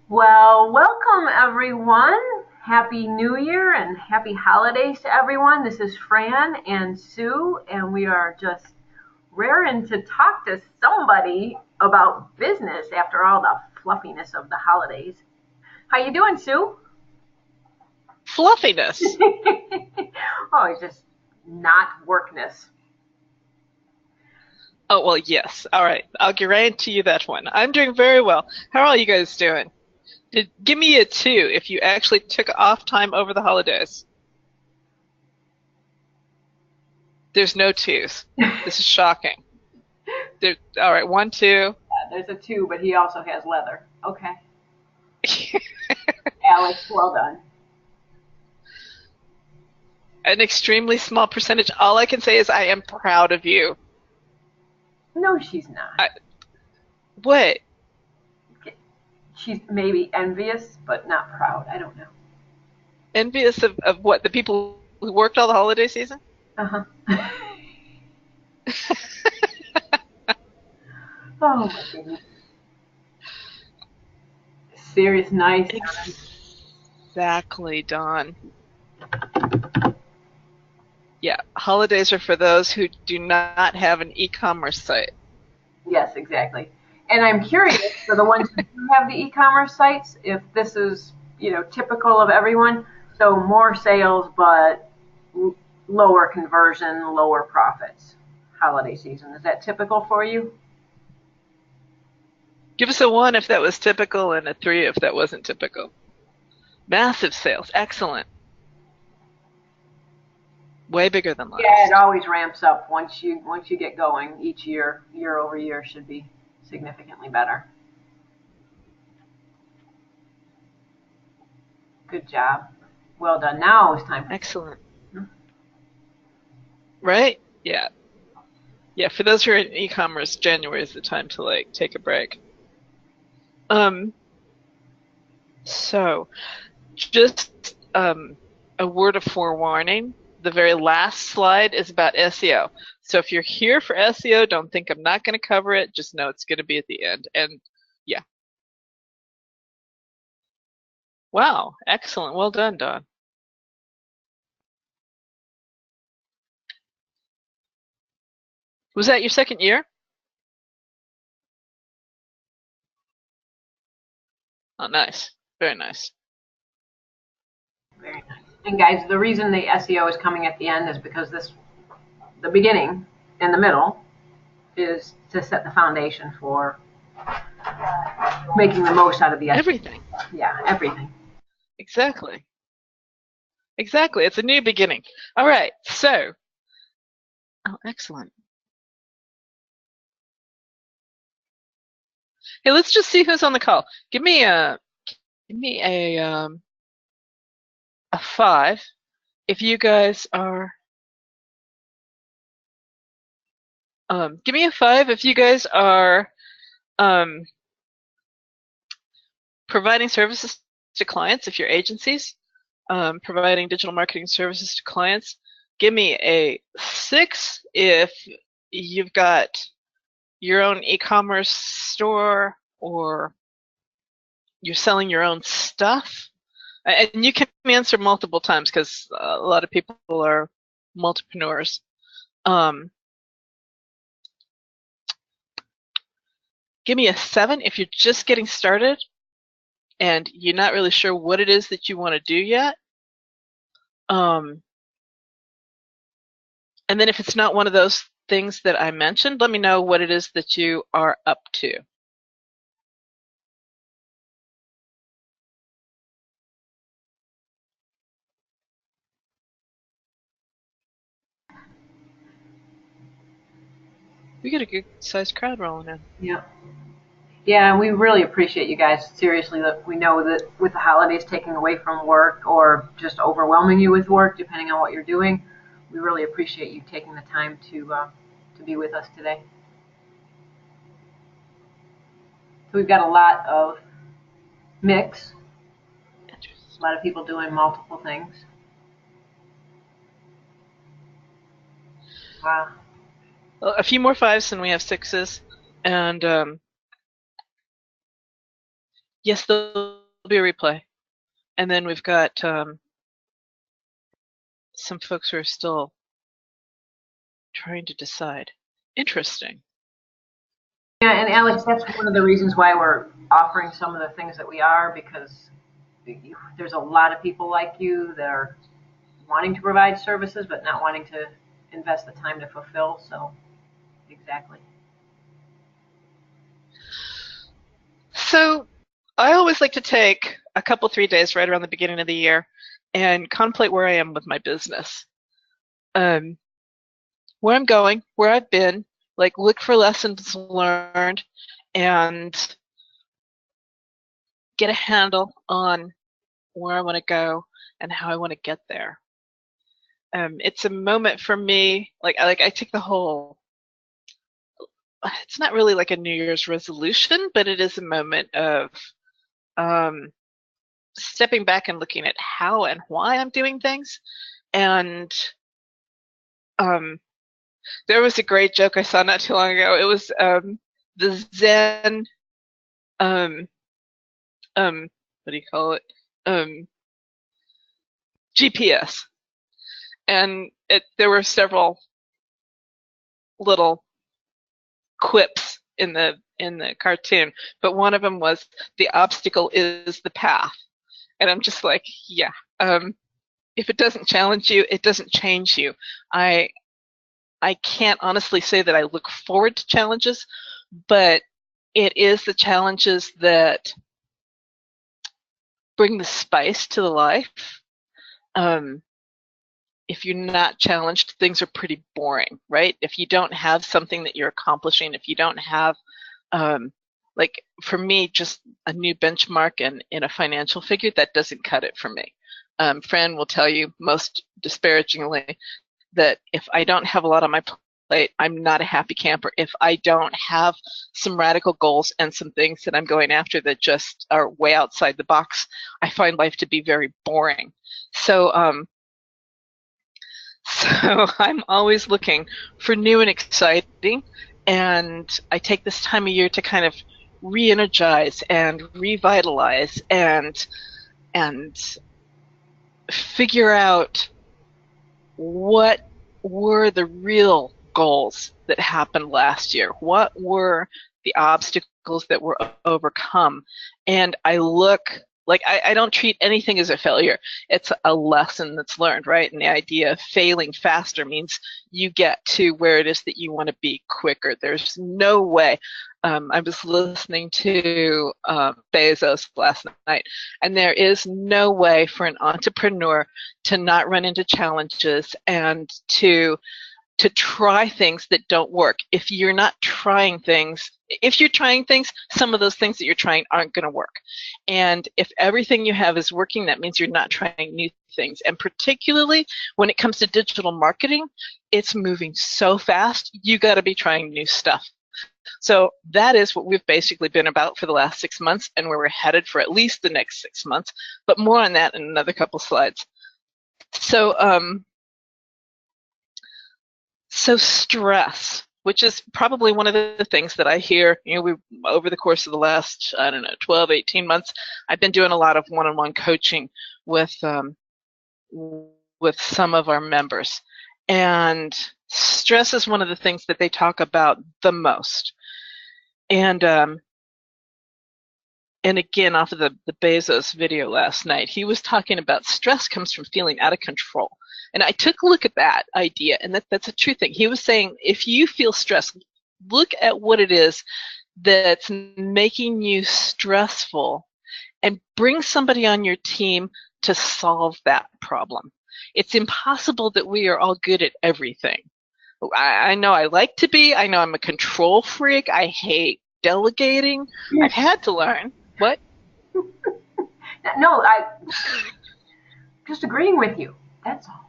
Well, welcome everyone. Happy New Year and happy holidays to everyone. This is Fran and Sue, and we are just raring to talk to somebody about business after all the fluffiness of the holidays. How you doing, Sue? Fluffiness. Oh, it's just not workness. Oh, well, yes. All right. I'll guarantee you that one. I'm doing very well. How are you guys doing? Give me a two if you actually took off time over the holidays. There's no twos. This is shocking. All right, one, two. There's a two, but he also has leather. Okay. Alex, well done. An extremely small percentage. All I can say is I am proud of you. No, she's not. I, what? She's maybe envious, but not proud. I don't know. Envious of what? The people who worked all the holiday season? Uh huh. Oh my goodness. Serious, nice. Exactly, Don. Yeah, holidays are for those who do not have an e-commerce site. Yes, exactly. And I'm curious for the ones who do have the e-commerce sites, if this is, typical of everyone. So more sales, but lower conversion, lower profits. Holiday season. Is that typical for you? Give us a one if that was typical and a three if that wasn't typical. Massive sales. Excellent. Way bigger than Yeah, it last. always ramps up once you get going. Each year over year should be significantly better. Good job. Well done. Now it's time for Excellent. Right? Yeah. Yeah, for those who are in e-commerce, January is the time to like take a break. Um, so just a word of forewarning. The very last slide is about SEO. So if you're here for SEO, don't think I'm not going to cover it. Just know it's going to be at the end. And yeah. Wow. Excellent. Well done, Don. Was that your second year? Oh, nice. Very nice. very nice. And guys, the reason the SEO is coming at the end is because the beginning and the middle is to set the foundation for making the most out of the SEO. Everything. Yeah, everything. Exactly. Exactly. It's a new beginning. All right. So, oh, excellent. Hey, let's just see who's on the call. Give me a five if you guys are. Give me a five if you guys are um, providing services to clients. If you're agencies providing digital marketing services to clients, give me a six if you've got your own e-commerce store or you're selling your own stuff. And you can answer multiple times because a lot of people are multipreneurs. Um, Give me a seven if you're just getting started and you're not really sure what it is that you want to do yet. Um, and then if it's not one of those things that I mentioned, let me know what it is that you are up to. We got a good sized crowd rolling in. Yeah. Yeah, and we really appreciate you guys. Seriously, that we know that with the holidays taking away from work or just overwhelming you with work, depending on what you're doing, we really appreciate you taking the time to be with us today. So we've got a lot of mix, a lot of people doing multiple things. Wow. Well, a few more fives than we have sixes. And yes, the be a replay. And then we've got some folks who are still trying to decide. Interesting. Yeah, and Alex, that's one of the reasons why we're offering some of the things that we are, because there's a lot of people like you that are wanting to provide services but not wanting to invest the time to fulfill. So, exactly. So I always like to take a couple, 3 days right around the beginning of the year and contemplate where I am with my business. Where I'm going, where I've been, like look for lessons learned and get a handle on where I want to go and how I want to get there. It's a moment for me, like I take the whole, it's not really like a New Year's resolution, but it is a moment of stepping back and looking at how and why I'm doing things. And there was a great joke I saw not too long ago. It was the Zen, what do you call it? GPS. And there were several little quips in the cartoon, but one of them was, the obstacle is the path. And I'm just like, yeah, if it doesn't challenge you, it doesn't change you. I can't honestly say that I look forward to challenges, but it is the challenges that bring the spice to the life. If you're not challenged, things are pretty boring, right? If you don't have something that you're accomplishing, if you don't have, like for me, just a new benchmark in a financial figure, that doesn't cut it for me. Fran will tell you most disparagingly that if I don't have a lot on my plate, I'm not a happy camper. If I don't have some radical goals and some things that I'm going after that just are way outside the box, I find life to be very boring. So I'm always looking for new and exciting, and I take this time of year to kind of re-energize and revitalize and figure out what were the real goals that happened last year. What were the obstacles that were overcome? And I look, like I don't treat anything as a failure. It's a lesson that's learned, right? And the idea of failing faster means you get to where it is that you want to be quicker. There's no way. I was listening to Bezos last night, and there is no way for an entrepreneur to not run into challenges and to try things that don't work. If you're not trying things, if you're trying things, some of those things that you're trying aren't going to work. And if everything you have is working, that means you're not trying new things. And particularly when it comes to digital marketing, it's moving so fast, you got to be trying new stuff. So that is what we've basically been about for the last 6 months, and where we're headed for at least the next 6 months, but more on that in another couple slides. So, so stress, which is probably one of the things that I hear, over the course of the last, 12, 18 months, I've been doing a lot of one-on-one coaching with some of our members. And stress is one of the things that they talk about the most. And again, off of the Bezos video last night, he was talking about stress comes from feeling out of control. And I took a look at that idea, and that's a true thing. He was saying, if you feel stressed, look at what it is that's making you stressful and bring somebody on your team to solve that problem. It's impossible that we are all good at everything. I know I like to be. I know I'm a control freak. I hate delegating. I've had to learn. What? No, I just agreeing with you. That's all.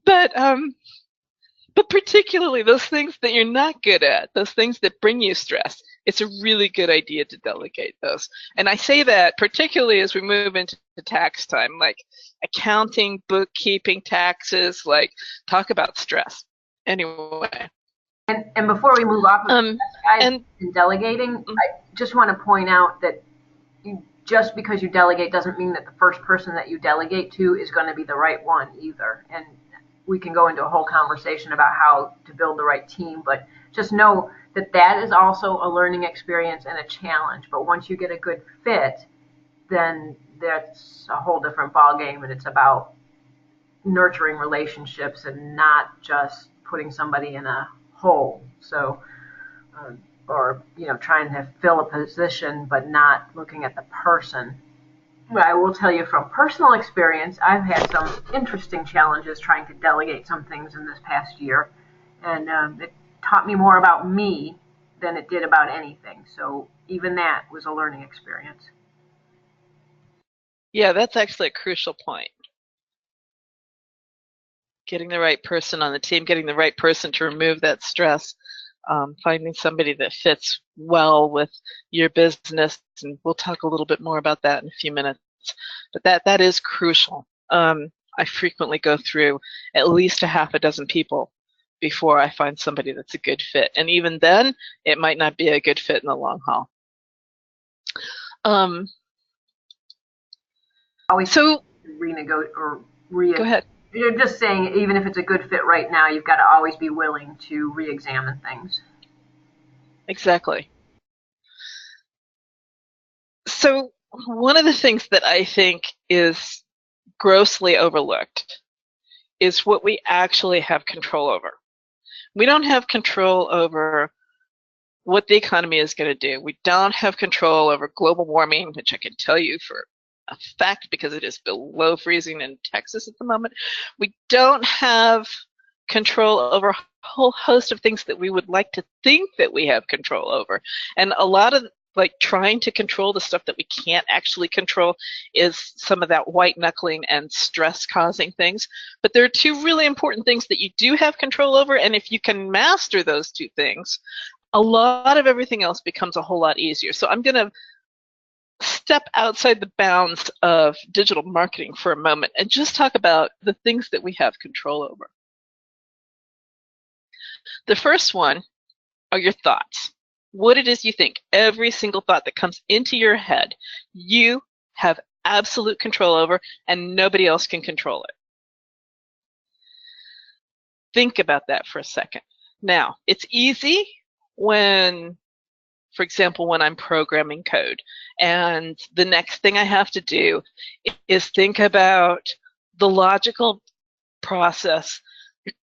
But particularly those things that you're not good at, those things that bring you stress, it's a really good idea to delegate those. And I say that particularly as we move into tax time, like accounting, bookkeeping, taxes, like talk about stress. Anyway, And before we move off of Um, guys and and delegating, I just want to point out that just because you delegate doesn't mean that the first person that you delegate to is going to be the right one either. And we can go into a whole conversation about how to build the right team, but just know that that is also a learning experience and a challenge. But once you get a good fit, then that's a whole different ballgame, and it's about nurturing relationships and not just putting somebody in a hole. So, um, or trying to fill a position but not looking at the person. But I will tell you from personal experience, I've had some interesting challenges trying to delegate some things in this past year, and it taught me more about me than it did about anything. So even that was a learning experience. yeah, that's actually a crucial point. Getting the right person on the team, getting the right person to remove that stress, finding somebody that fits well with your business, and we'll talk a little bit more about that in a few minutes. But that is crucial. I frequently go through at least a half a dozen people before I find somebody that's a good fit, and even then, it might not be a good fit in the long haul. Always So renegotiate or go ahead. You're just saying, even if it's a good fit right now, you've got to always be willing to re-examine things. Exactly. So one of the things that I think is grossly overlooked is what we actually have control over. We don't have control over what the economy is going to do. We don't have control over global warming, which I can tell you for a fact because it is below freezing in Texas at the moment. We don't have control over a whole host of things that we would like to think that we have control over. And a lot of trying to control the stuff that we can't actually control is some of that white knuckling and stress causing things. But there are two really important things that you do have control over, and if you can master those two things, a lot of everything else becomes a whole lot easier. So I'm going to step outside the bounds of digital marketing for a moment and just talk about the things that we have control over. The first one are your thoughts. What it is you think. Every single thought that comes into your head, you have absolute control over, and nobody else can control it. Think about that for a second. Now, it's easy when, for example, when I'm programming code, and the next thing I have to do is think about the logical process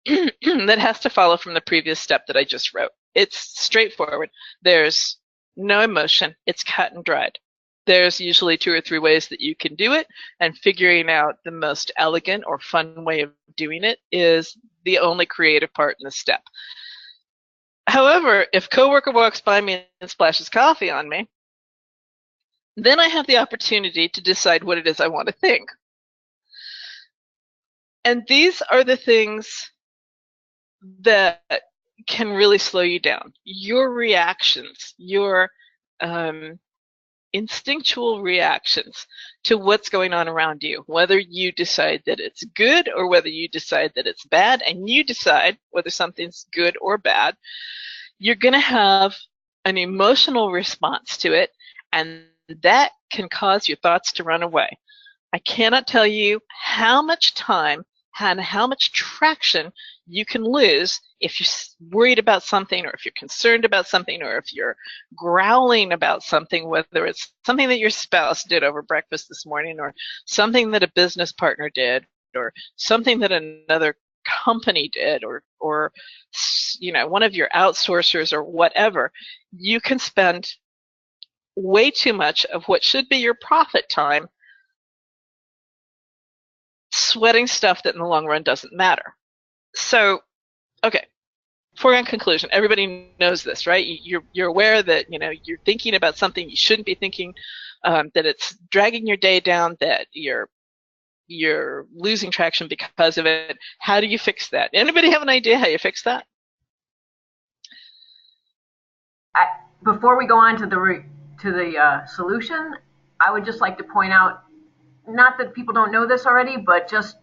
that has to follow from the previous step that I just wrote. It's straightforward. There's no emotion. It's cut and dried. There's usually 2 or 3 ways that you can do it, and figuring out the most elegant or fun way of doing it is the only creative part in the step. However, if coworker walks by me and splashes coffee on me, then I have the opportunity to decide what it is I want to think. And these are the things that can really slow you down. Your reactions, your instinctual reactions to what's going on around you, whether you decide that it's good or whether you decide that it's bad, and you decide whether something's good or bad, you're going to have an emotional response to it, and that can cause your thoughts to run away. I cannot tell you how much time and how much traction you can lose if you're worried about something, or if you're concerned about something, or if you're growling about something, whether it's something that your spouse did over breakfast this morning, or something that a business partner did, or something that another company did, or one of your outsourcers or whatever. You can spend way too much of what should be your profit time sweating stuff that in the long run doesn't matter. So, okay, foregone conclusion. Everybody knows this, right? You're aware that you're thinking about something you shouldn't be thinking, that it's dragging your day down, that you're losing traction because of it. How do you fix that? Anybody have an idea how you fix that? Before we go on to the solution, I would just like to point out, not that people don't know this already, but just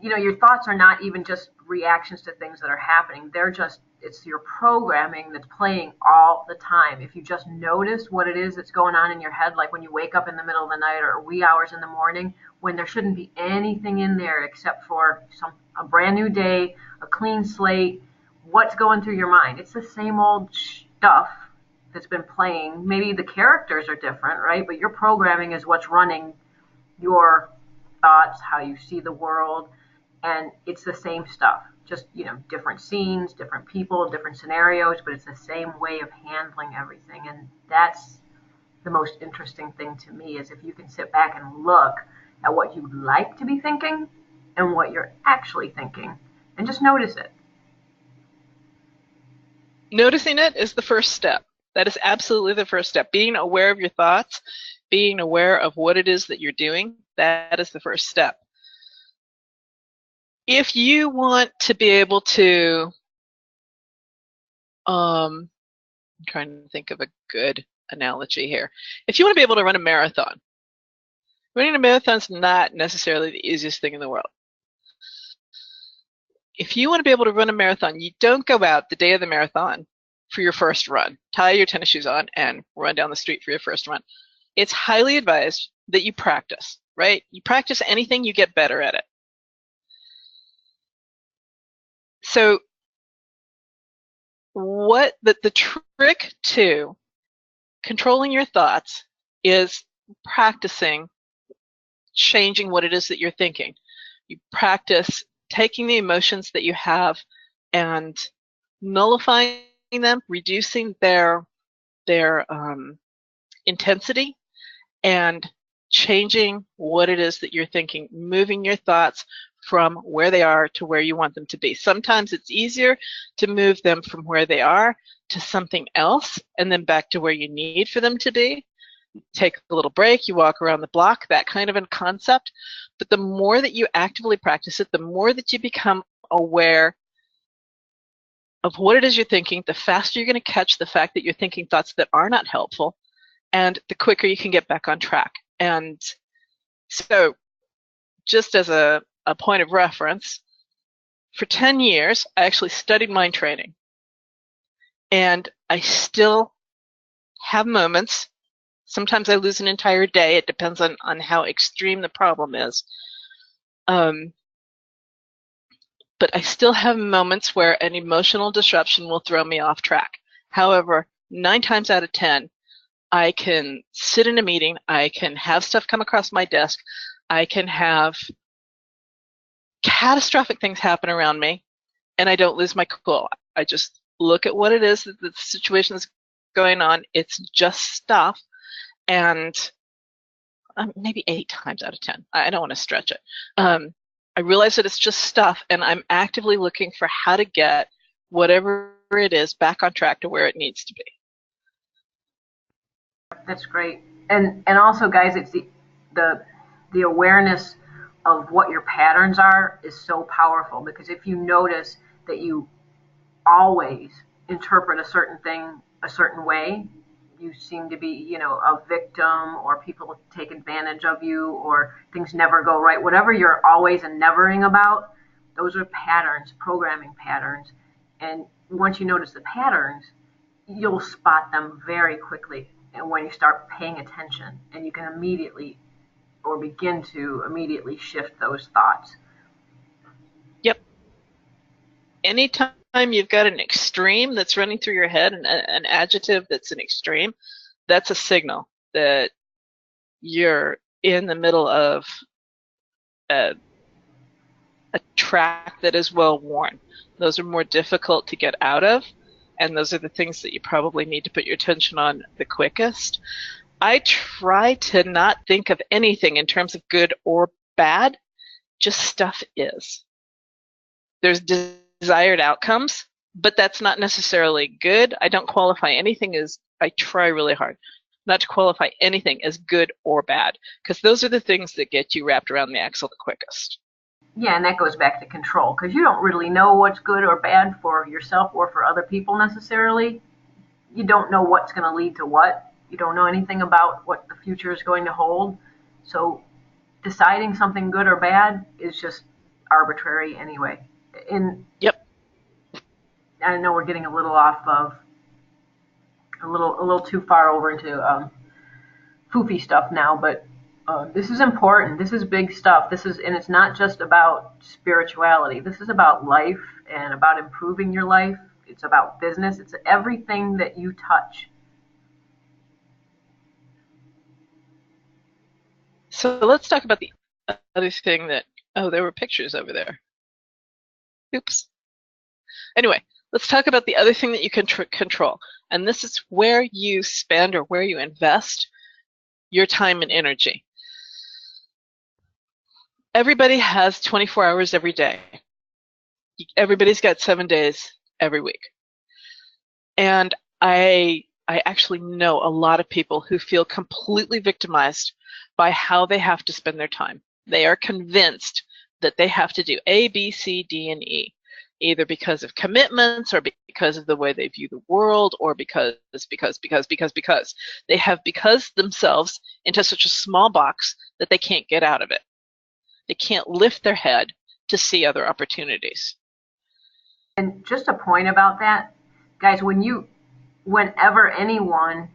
your thoughts are not even just reactions to things that are happening. They're just it's your programming that's playing all the time. If you just notice what it is that's going on in your head, like when you wake up in the middle of the night or wee hours in the morning, when there shouldn't be anything in there except for a brand new day, a clean slate, what's going through your mind? It's the same old stuff that's been playing. Maybe the characters are different, right? But your programming is what's running your thoughts, how you see the world, and it's the same stuff. Just, different scenes, different people, different scenarios, but it's the same way of handling everything. And that's the most interesting thing to me, is if you can sit back and look at what you'd like to be thinking and what you're actually thinking and just notice it. Noticing it is the first step. That is absolutely the first step. Being aware of your thoughts, being aware of what it is that you're doing, that is the first step. If you want to be able to, I'm trying to think of a good analogy here. If you want to be able to run a marathon, running a marathon is not necessarily the easiest thing in the world. If you want to be able to run a marathon, you don't go out the day of the marathon for your first run, tie your tennis shoes on, and run down the street for your first run. It's highly advised that you practice, right? You practice anything, you get better at it. So what the trick to controlling your thoughts is practicing changing what it is that you're thinking. You practice taking the emotions that you have and nullifying them, reducing their intensity, and changing what it is that you're thinking, moving your thoughts from where they are to where you want them to be. Sometimes it's easier to move them from where they are to something else and then back to where you need for them to be. Take a little break, you walk around the block, that kind of a concept. But the more that you actively practice it, the more that you become aware of what it is you're thinking, the faster you're going to catch the fact that you're thinking thoughts that are not helpful, and the quicker you can get back on track. And so just as a point of reference, for 10 years, I actually studied mind training. And I still have moments. Sometimes I lose an entire day. It depends on how extreme the problem is. But I still have moments where an emotional disruption will throw me off track. However, 9 times out of 10, I can sit in a meeting, I can have stuff come across my desk, I can have catastrophic things happen around me, and I don't lose my cool. I just look at what it is that the situation is going on. It's just stuff, and maybe 8 times out of 10. I don't want to stretch it. I realize that it's just stuff, and I'm actively looking for how to get whatever it is back on track to where it needs to be. That's great. And also, guys, it's the awareness of what your patterns are is so powerful, because if you notice that you always interpret a certain thing a certain way, you seem to be, a victim, or people take advantage of you, or things never go right, whatever you're always and nevering about, those are patterns, programming patterns. And once you notice the patterns, you'll spot them very quickly. And when you start paying attention, and you can immediately or begin to immediately shift those thoughts. Yep. Anytime you've got an extreme that's running through your head, an adjective that's an extreme, that's a signal that you're in the middle of a track that is well worn. Those are more difficult to get out of, and those are the things that you probably need to put your attention on the quickest. I try to not think of anything in terms of good or bad, just stuff is. There's desired outcomes, but that's not necessarily good. I don't qualify anything as, I try really hard not to qualify anything as good or bad, because those are the things that get you wrapped around the axle the quickest. Yeah, and that goes back to control, because you don't really know what's good or bad for yourself or for other people necessarily. You don't know what's going to lead to what. You don't know anything about what the future is going to hold. So deciding something good or bad is just arbitrary anyway. Yep. I know we're getting a little off of, a little too far over into foofy stuff now, but this is important. This is big stuff. And it's not just about spirituality. This is about life and about improving your life. It's about business. It's everything that you touch. So let's talk about the other thing that, oh, there were pictures over there. Oops. Anyway, let's talk about the other thing that you can control. And this is where you spend or where you invest your time and energy. Everybody has 24 hours every day. Everybody's got 7 days every week. And I actually know a lot of people who feel completely victimized by how they have to spend their time. They are convinced that they have to do A, B, C, D, and E, either because of commitments or because of the way they view the world or because. They have because themselves into such a small box that they can't get out of it. They can't lift their head to see other opportunities. And just a point about that, guys, whenever anyone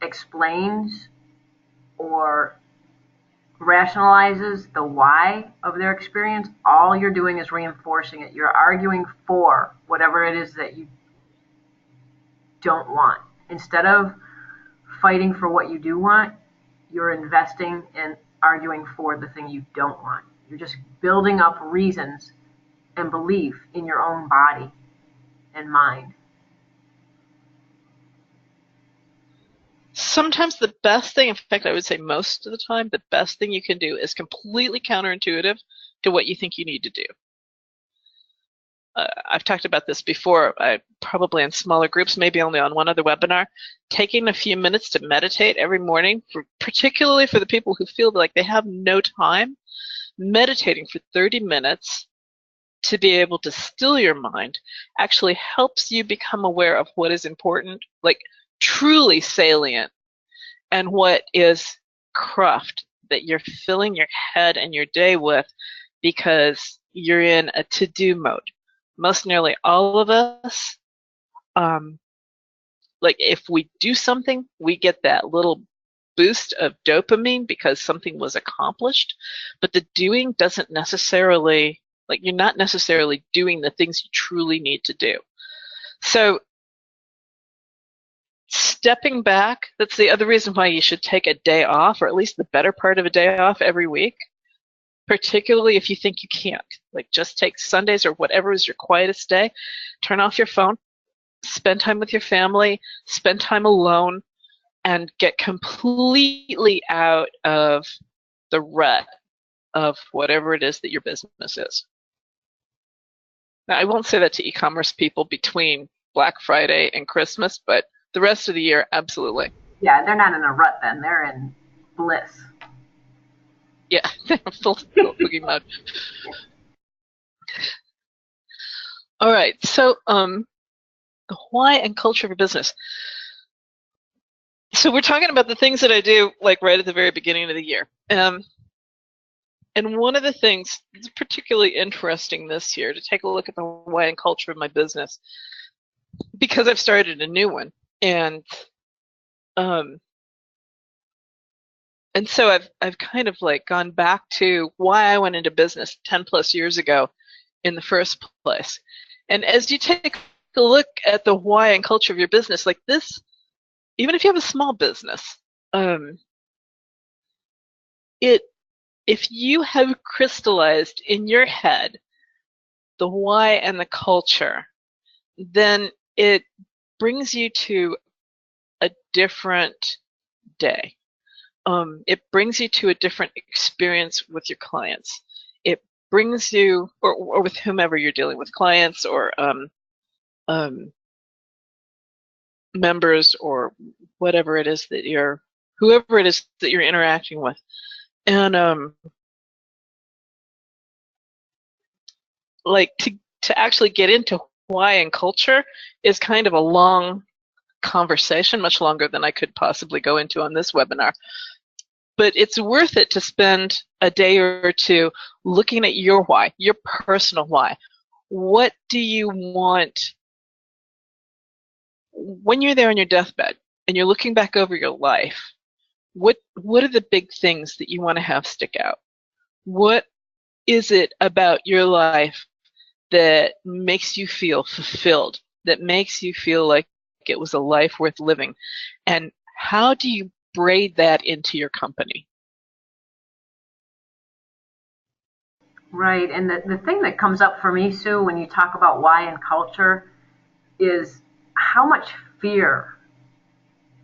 explains or rationalizes the why of their experience, all you're doing is reinforcing it. You're arguing for whatever it is that you don't want. Instead of fighting for what you do want, you're investing and arguing for the thing you don't want. You're just building up reasons and belief in your own body and mind. Sometimes the best thing, in fact, I would say most of the time, the best thing you can do is completely counterintuitive to what you think you need to do. I've talked about this before, probably in smaller groups, maybe only on one other webinar. Taking a few minutes to meditate every morning, particularly for the people who feel like they have no time, meditating for 30 minutes to be able to still your mind actually helps you become aware of what is important, like truly salient, and what is cruft that you're filling your head and your day with because you're in a to-do mode. Most nearly all of us, like if we do something, we get that little boost of dopamine because something was accomplished, but the doing doesn't necessarily, like you're not necessarily doing the things you truly need to do. So stepping back, that's the other reason why you should take a day off, or at least the better part of a day off every week, particularly if you think you can't. Like just take Sundays or whatever is your quietest day, turn off your phone, spend time with your family, spend time alone, and get completely out of the rut of whatever it is that your business is. Now, I won't say that to e-commerce people between Black Friday and Christmas, but the rest of the year, absolutely. Yeah, they're not in a rut then. They're in bliss. Yeah, they're full boogie mode. All right, so the why and culture of a business. So we're talking about the things that I do like right at the very beginning of the year. And one of the things that's particularly interesting this year to take a look at the why and culture of my business, because I've started a new one. And so I've kind of like gone back to why I went into business 10 plus years ago in the first place. And as you take a look at the why and culture of your business, like this, even if you have a small business, if you have crystallized in your head the why and the culture, then it brings you to a different day. It brings you to a different experience with your clients. It brings you, or with whomever you're dealing with, clients or members or whatever it is that whoever it is that you're interacting with. And like to actually get into why and culture is kind of a long conversation, much longer than I could possibly go into on this webinar. But it's worth it to spend a day or two looking at your why, your personal why. What do you want when you're there on your deathbed and you're looking back over your life? What are the big things that you want to have stick out? What is it about your life that makes you feel fulfilled, that makes you feel like it was a life worth living? And how do you braid that into your company? Right. And the thing that comes up for me, Sue, when you talk about why and culture is how much fear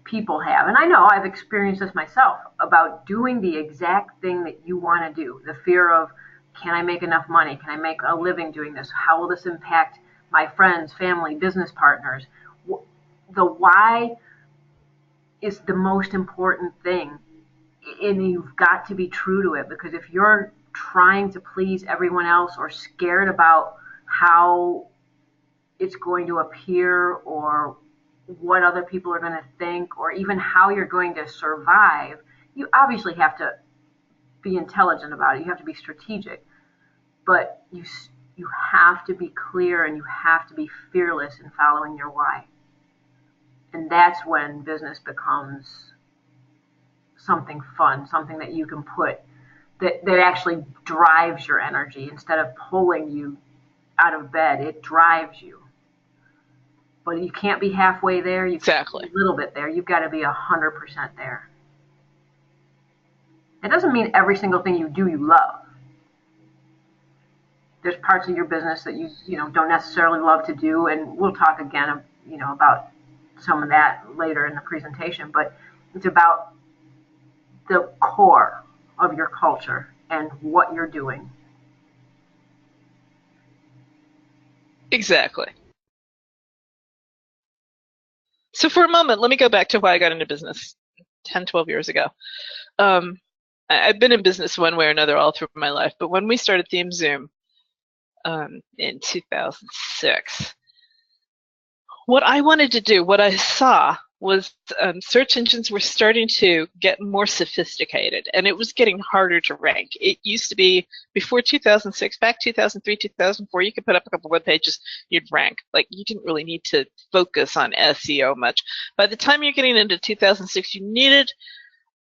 people have. And I know I've experienced this myself about doing the exact thing that you want to do. The fear of, can I make enough money? Can I make a living doing this? How will this impact my friends, family, business partners? The why is the most important thing. And you've got to be true to it, because if you're trying to please everyone else or scared about how it's going to appear or what other people are going to think or even how you're going to survive, you obviously have to be intelligent about it. You have to be strategic, but you have to be clear and you have to be fearless in following your why. And that's when business becomes something fun, something that you can put that actually drives your energy instead of pulling you out of bed. It drives you. But you can't be halfway there. You can't be Exactly. a little bit there. You've got to be 100% there. It doesn't mean every single thing you do you love. There's parts of your business that you don't necessarily love to do, and we'll talk again about some of that later in the presentation. But it's about the core of your culture and what you're doing. Exactly. So for a moment, let me go back to why I got into business 10, 12 years ago. I've been in business one way or another all through my life, but when we started ThemeZoom in 2006, what I wanted to do, what I saw was search engines were starting to get more sophisticated, and it was getting harder to rank. It used to be, before 2006, back 2003, 2004, you could put up a couple web pages, you'd rank. Like, you didn't really need to focus on SEO much. By the time you're getting into 2006, you needed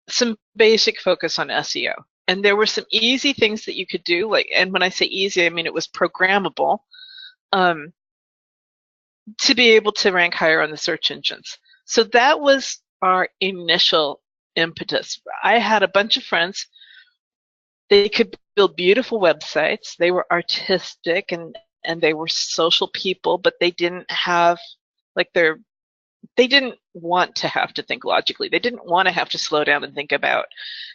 some basic focus on SEO. And there were some easy things that you could do, and when I say easy, I mean it was programmable, to be able to rank higher on the search engines. So that was our initial impetus. I had a bunch of friends. They could build beautiful websites. They were artistic and they were social people, but they didn't have they didn't want to have to think logically. They didn't want to have to slow down and think about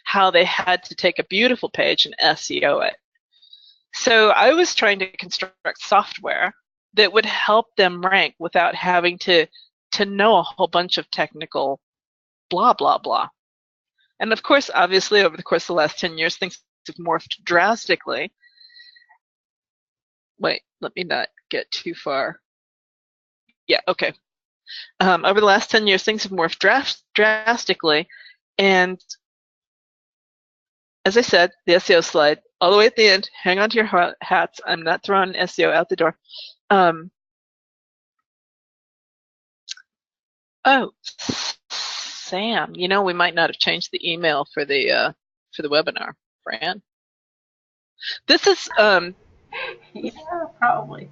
how they had to take a beautiful page and SEO it. So I was trying to construct software that would help them rank without having to know a whole bunch of technical blah, blah, blah. And of course, obviously, over the course of the last 10 years, things have morphed drastically. Wait, let me not get too far. Yeah, okay. Over the last 10 years, things have morphed drastically. And as I said, the SEO slide, all the way at the end, hang on to your hats. I'm not throwing SEO out the door. Oh, Sam, we might not have changed the email for the webinar, Fran. This is Yeah, probably.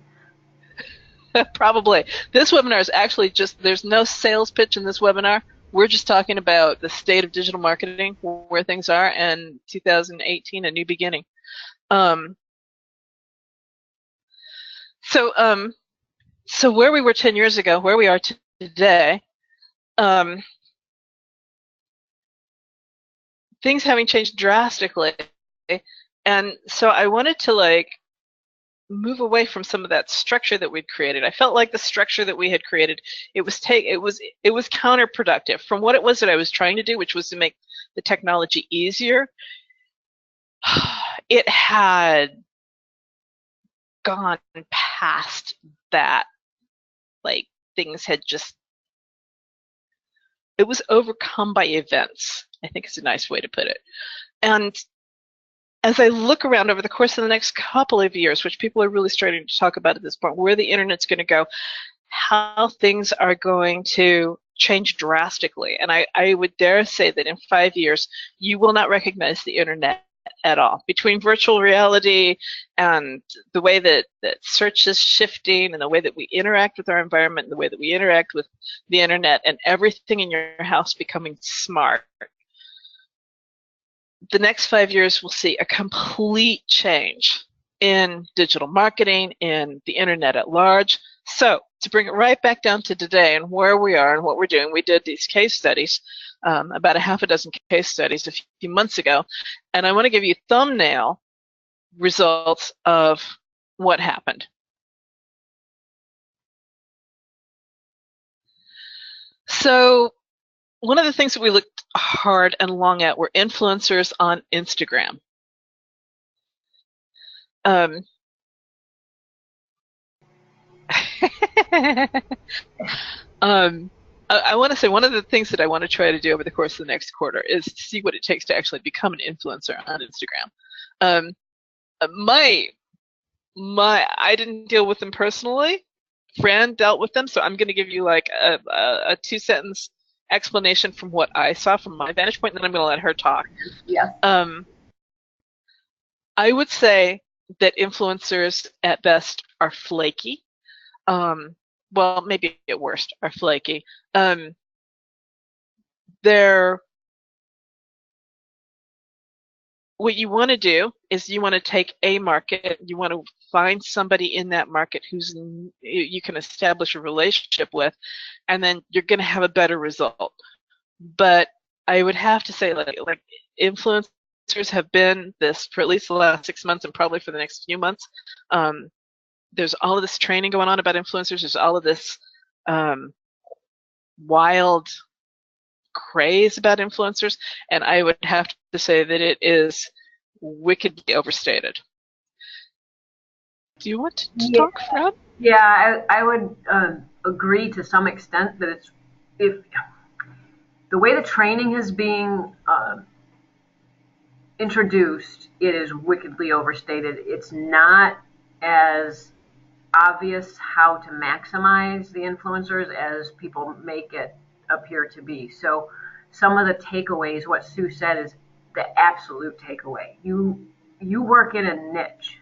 probably. This webinar is actually there's no sales pitch in this webinar. We're just talking about the state of digital marketing, where things are, and 2018, a new beginning. So where we were 10 years ago, where we are today, things having changed drastically. And so I wanted to move away from some of that structure that we'd created. I felt like the structure that we had created, it was counterproductive from what it was that I was trying to do, which was to make the technology easier. It had gone past that. Things had it was overcome by events, I think is a nice way to put it. And as I look around over the course of the next couple of years, which people are really starting to talk about at this point, where the internet's going to go, how things are going to change drastically. And I would dare say that in 5 years, you will not recognize the internet at all. Between virtual reality and the way that search is shifting and the way that we interact with our environment and the way that we interact with the internet and everything in your house becoming smart, the next 5 years will see a complete change in digital marketing, in the internet at large. So to bring it right back down to today and where we are and what we're doing, we did these case studies, about a half a dozen case studies a few months ago, and I want to give you thumbnail results of what happened. So one of the things that we looked hard and long at were influencers on Instagram. I want to say one of the things that I want to try to do over the course of the next quarter is to see what it takes to actually become an influencer on Instagram. I didn't deal with them personally. Fran dealt with them, so I'm going to give you like a 2-sentence explanation from what I saw from my vantage point, and then I'm going to let her talk. Yeah. I would say that influencers at best are flaky. Well, maybe at worst are flaky. What you want to do is you want to take a market, you want to find somebody in that market who's you can establish a relationship with, and then you're going to have a better result. But I would have to say, like influencers have been this for at least the last 6 months and probably for the next few months. There's all of this training going on about influencers. There's all of this wild craze about influencers, and I would have to say that it is wickedly overstated. Do you want to talk, Fran? Yeah, I would agree to some extent that if the way the training is being introduced, it is wickedly overstated. It's not as obvious how to maximize the influencers as people make it appear to be. So some of the takeaways, what Sue said, is the absolute takeaway. You work in a niche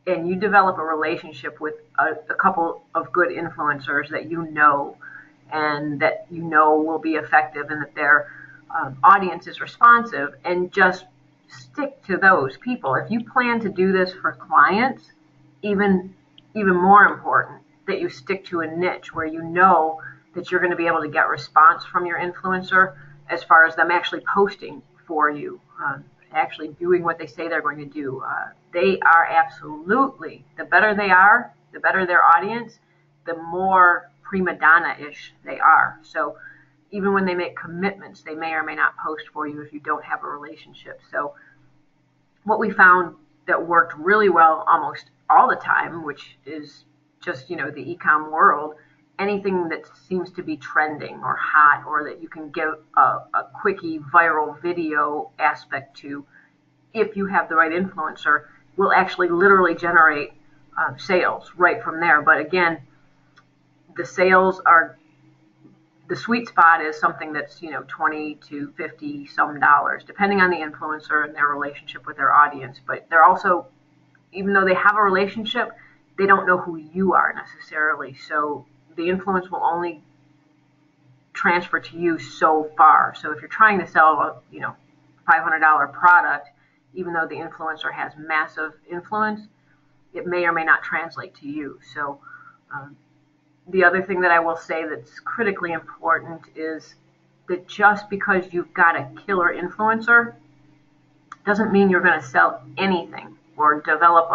and you develop a relationship with a couple of good influencers that you know and that you know will be effective and that their audience is responsive, and just stick to those people. If you plan to do this for clients, even more important that you stick to a niche where you know that you're going to be able to get response from your influencer as far as them actually posting for you, actually doing what they say they're going to do. They are absolutely, the better they are, the better their audience, the more prima donna-ish they are. So even when they make commitments, they may or may not post for you if you don't have a relationship. So what we found that worked really well almost all the time, which is just, the e-com world, anything that seems to be trending or hot or that you can give a quickie viral video aspect to, if you have the right influencer, will actually literally generate sales right from there. But again, the sales are, the sweet spot is something that's, $20 to $50 some dollars, depending on the influencer and their relationship with their audience. But they're also, even though they have a relationship, they don't know who you are necessarily. So the influence will only transfer to you so far. So if you're trying to sell a, $500 product, even though the influencer has massive influence, it may or may not translate to you. So the other thing that I will say that's critically important is that just because you've got a killer influencer doesn't mean you're going to sell anything or develop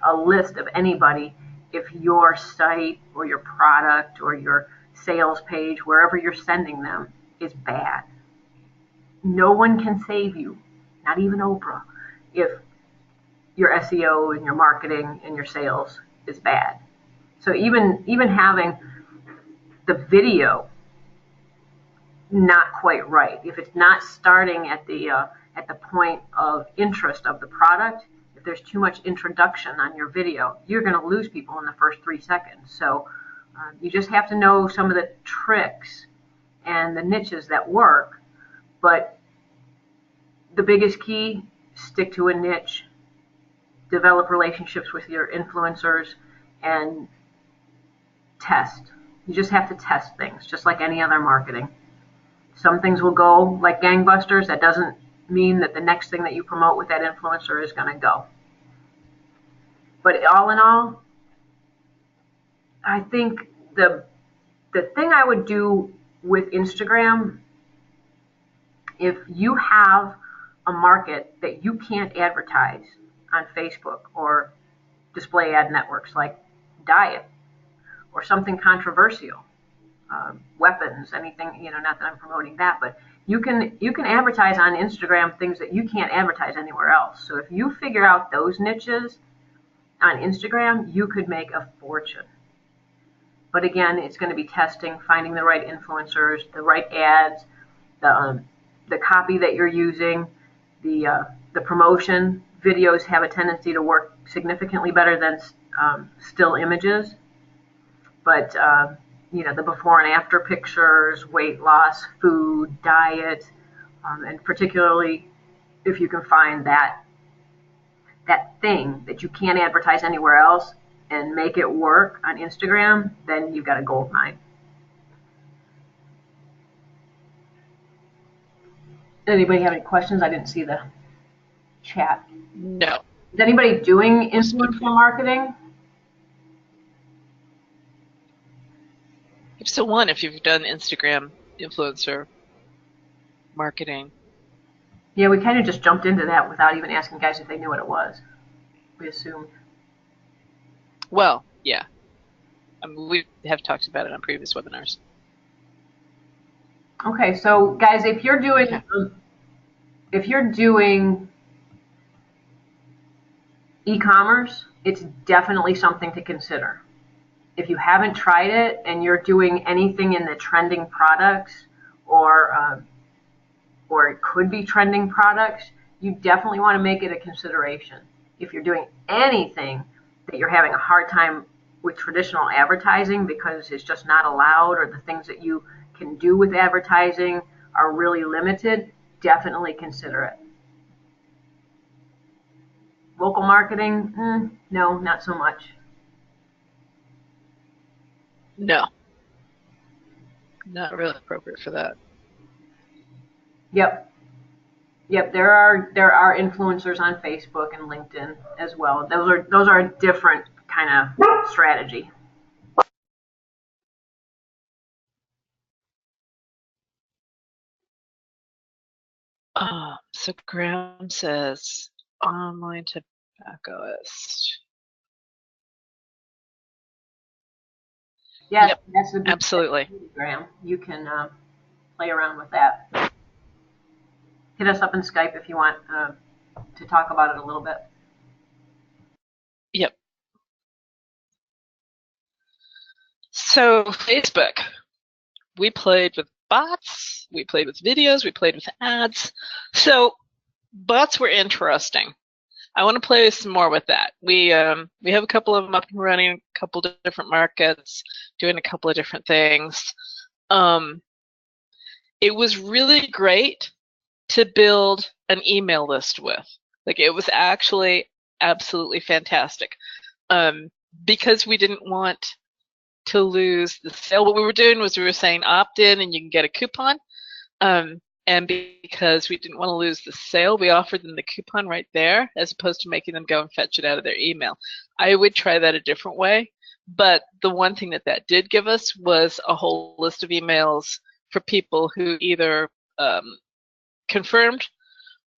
a list of anybody if your site or your product or your sales page, wherever you're sending them, is bad. No one can save you, not even Oprah, if your SEO and your marketing and your sales is bad. So even having the video not quite right, if it's not starting at the at the point of interest of the product. If there's too much introduction on your video, you're going to lose people in the first 3 seconds. So you just have to know some of the tricks and the niches that work. But the biggest key, stick to a niche, develop relationships with your influencers, and test. You just have to test things, just like any other marketing. Some things will go like gangbusters. That doesn't mean that the next thing that you promote with that influencer is going to go. But all in all, I think the thing I would do with Instagram, if you have a market that you can't advertise on Facebook or display ad networks like diet or something controversial, weapons, anything, not that I'm promoting that, but you can advertise on Instagram things that you can't advertise anywhere else. So if you figure out those niches on Instagram, you could make a fortune. But again, it's going to be testing, finding the right influencers, the right ads, the copy that you're using, the promotion. Videos have a tendency to work significantly better than still images. But the before and after pictures, weight loss, food, diet, and particularly if you can find that thing that you can't advertise anywhere else and make it work on Instagram, then you've got a gold mine. Anybody have any questions? I didn't see the chat. No. Is anybody doing influencer marketing? So one, if you've done Instagram influencer marketing. Yeah, we kind of just jumped into that without even asking guys if they knew what it was. We assumed. Well, yeah. We have talked about it on previous webinars. Okay, so guys, if you're doing e-commerce, it's definitely something to consider. If you haven't tried it and you're doing anything in the trending products or it could be trending products, you definitely want to make it a consideration. If you're doing anything that you're having a hard time with traditional advertising because it's just not allowed, or the things that you can do with advertising are really limited, definitely consider it. Local marketing, no, not so much. No. Not really appropriate for that. Yep. There are influencers on Facebook and LinkedIn as well. Those are a different kind of strategy. So Graham says online tobaccoist. Yeah, yep, that's a good absolutely. Graham, you can play around with that. Hit us up in Skype if you want to talk about it a little bit. Yep. So Facebook, we played with bots, we played with videos, we played with ads. So bots were interesting. I want to play some more with that. We have a couple of them up and running, a couple of different markets, doing a couple of different things. It was really great to build an email list with. Like, it was actually absolutely fantastic, because we didn't want to lose the sale. What we were doing was we were saying opt in and you can get a coupon. And because we didn't want to lose the sale, we offered them the coupon right there, as opposed to making them go and fetch it out of their email. I would try that a different way, but the one thing that did give us was a whole list of emails for people who either confirmed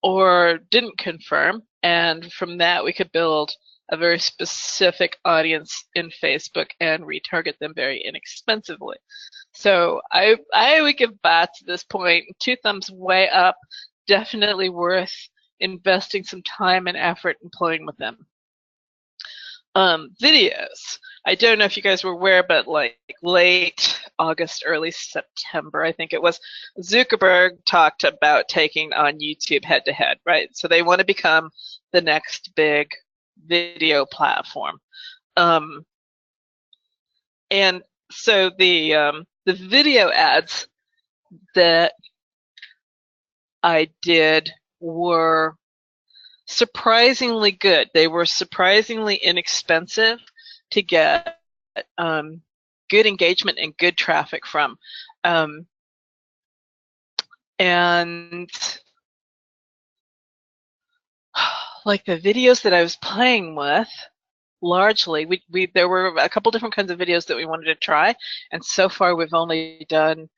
or didn't confirm, and from that we could build a very specific audience in Facebook and retarget them very inexpensively. So I would give bots at this point 2 thumbs way up. Definitely worth investing some time and effort in playing with them. videos. I don't know if you guys were aware, but like late August, early September, I think it was, Zuckerberg talked about taking on YouTube head to head, right? So they want to become the next big video platform. And so the video ads that I did were surprisingly good. They were surprisingly inexpensive to get good engagement and good traffic from. And like the videos that I was playing with, largely, there were a couple different kinds of videos that we wanted to try, and so far we've only done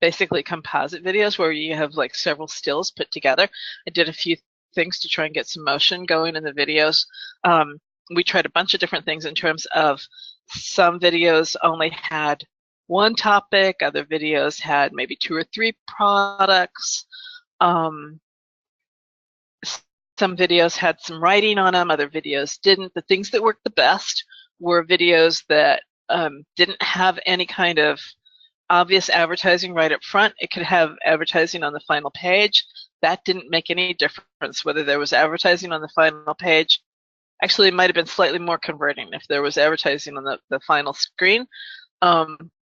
basically composite videos where you have like several stills put together. I did a few things to try and get some motion going in the videos. We tried a bunch of different things in terms of some videos only had one topic, other videos had maybe 2 or 3 products. Some videos had some writing on them, other videos didn't. The things that worked the best were videos that didn't have any kind of obvious advertising right up front. It could have advertising on the final page. That didn't make any difference whether there was advertising on the final page. Actually, it might have been slightly more converting if there was advertising on the final screen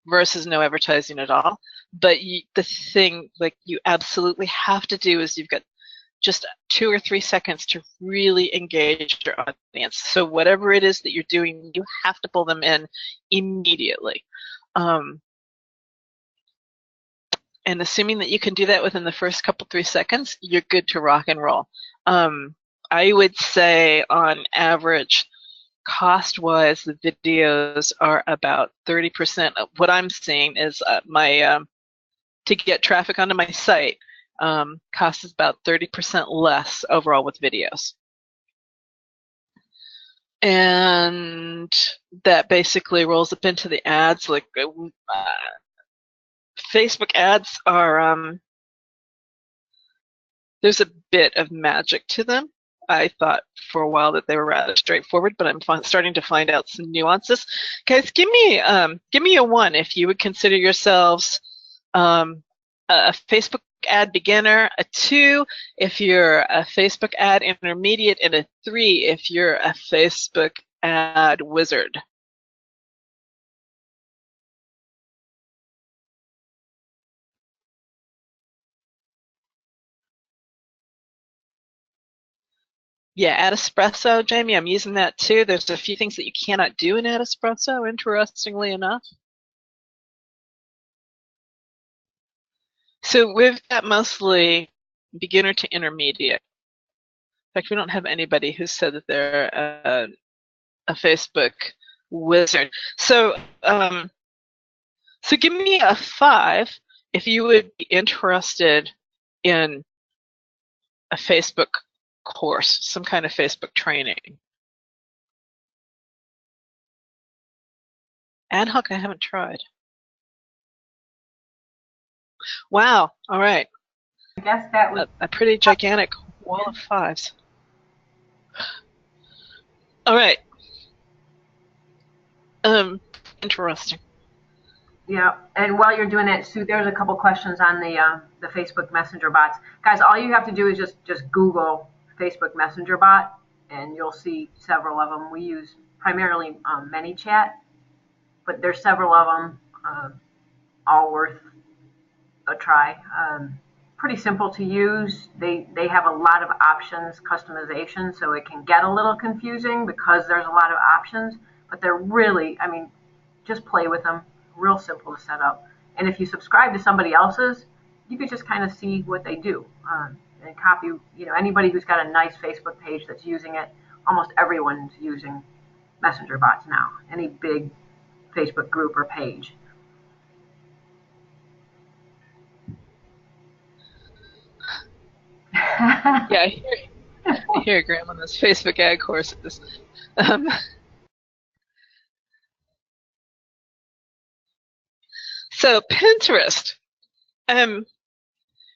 versus no advertising at all. But the thing like you absolutely have to do is you've got just 2 or 3 seconds to really engage your audience. So whatever it is that you're doing, you have to pull them in immediately. And assuming that you can do that within the first couple 3 seconds, you're good to rock and roll. I would say on average, cost-wise, the videos are about 30%. Of what I'm seeing is to get traffic onto my site, cost is about 30% less overall with videos. And that basically rolls up into the ads. Like Facebook ads are, there's a bit of magic to them. I thought for a while that they were rather straightforward, but I'm starting to find out some nuances. Guys, give me a 1 if you would consider yourselves a Facebook ad beginner, a 2 if you're a Facebook ad intermediate, and a 3 if you're a Facebook ad wizard. Yeah, Adespresso, Jamie, I'm using that too. There's a few things that you cannot do in Adespresso, interestingly enough. So we've got mostly beginner to intermediate. In fact, we don't have anybody who said that they're a Facebook wizard. So, so give me a 5 if you would be interested in a Facebook course, some kind of Facebook training. Ad hoc, I haven't tried. Wow, all right. I guess that was a pretty gigantic wall of 5s. All right. Interesting. Yeah, and while you're doing that, Sue, there's a couple questions on the Facebook Messenger bots. Guys, all you have to do is just Google Facebook Messenger bot, and you'll see several of them. We use primarily ManyChat, but there's several of them, all worth a try. Pretty simple to use. They have a lot of options, customization, so it can get a little confusing because there's a lot of options, but they're really, I mean, just play with them. Real simple to set up. And if you subscribe to somebody else's, you could just kind of see what they do and copy. You know, anybody who's got a nice Facebook page that's using it, almost everyone's using Messenger bots now. Any big Facebook group or page. Yeah, I hear Graham on this Facebook ad courses. So Pinterest.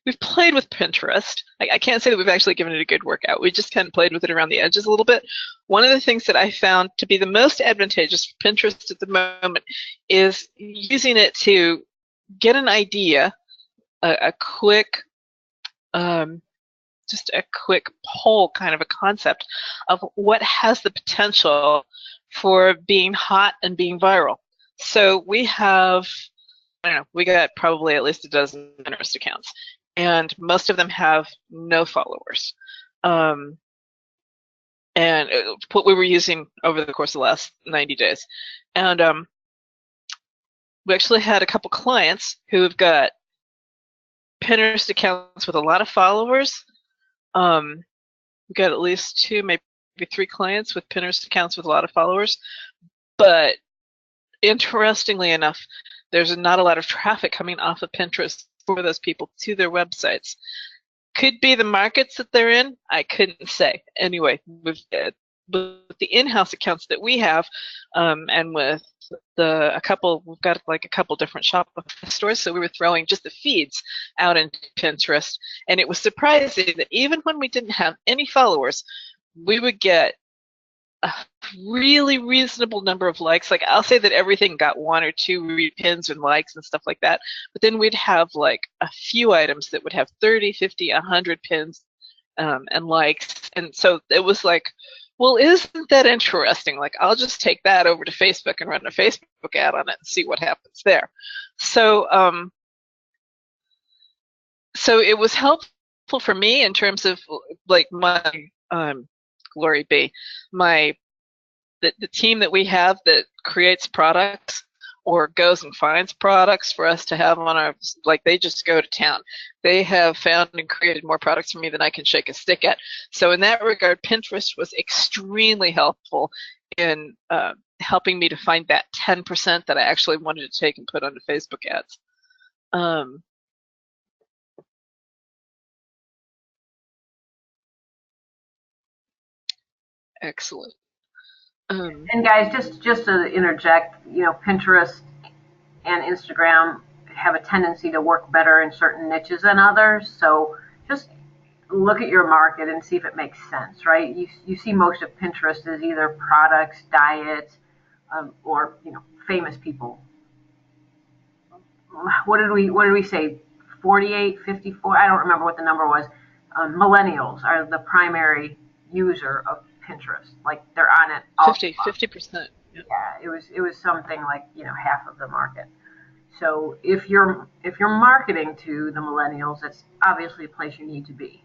we've played with Pinterest. I can't say that we've actually given it a good workout. We just kind of played with it around the edges a little bit. One of the things that I found to be the most advantageous for Pinterest at the moment is using it to get an idea, a quick, just a quick poll kind of a concept of what has the potential for being hot and being viral. So we have, I don't know, we got probably at least a dozen Pinterest accounts, and most of them have no followers. And what we were using over the course of the last 90 days. And we actually had a couple clients who have got Pinterest accounts with a lot of followers. We got at least 2, maybe 3 clients with Pinterest accounts with a lot of followers. But interestingly enough, there's not a lot of traffic coming off of Pinterest for those people to their websites. Could be the markets that they're in. I couldn't say. Anyway, with the in-house accounts that we have, and with we've got like a couple different Shopify stores, so we were throwing just the feeds out into Pinterest, and it was surprising that even when we didn't have any followers, we would get a really reasonable number of likes. Like, I'll say that everything got 1 or 2 repins and likes and stuff like that, but then we'd have like a few items that would have 30, 50, 100 pins and likes, and so it was like, well, isn't that interesting? Like, I'll just take that over to Facebook and run a Facebook ad on it and see what happens there. So so it was helpful for me in terms of like my glory be, the team that we have that creates products or goes and finds products for us to have on our, like, they just go to town. They have found and created more products for me than I can shake a stick at. So in that regard, Pinterest was extremely helpful in helping me to find that 10% that I actually wanted to take and put onto Facebook ads. Excellent. And guys, just to interject, you know, Pinterest and Instagram have a tendency to work better in certain niches than others. So just look at your market and see if it makes sense, right? You see most of Pinterest as either products, diet, or, you know, famous people. What did we say? 48, 54? I don't remember what the number was. Millennials are the primary user of Pinterest. Like, they're on it all 50%. Yeah, it was something like, you know, half of the market. So if you're marketing to the millennials, it's obviously a place you need to be.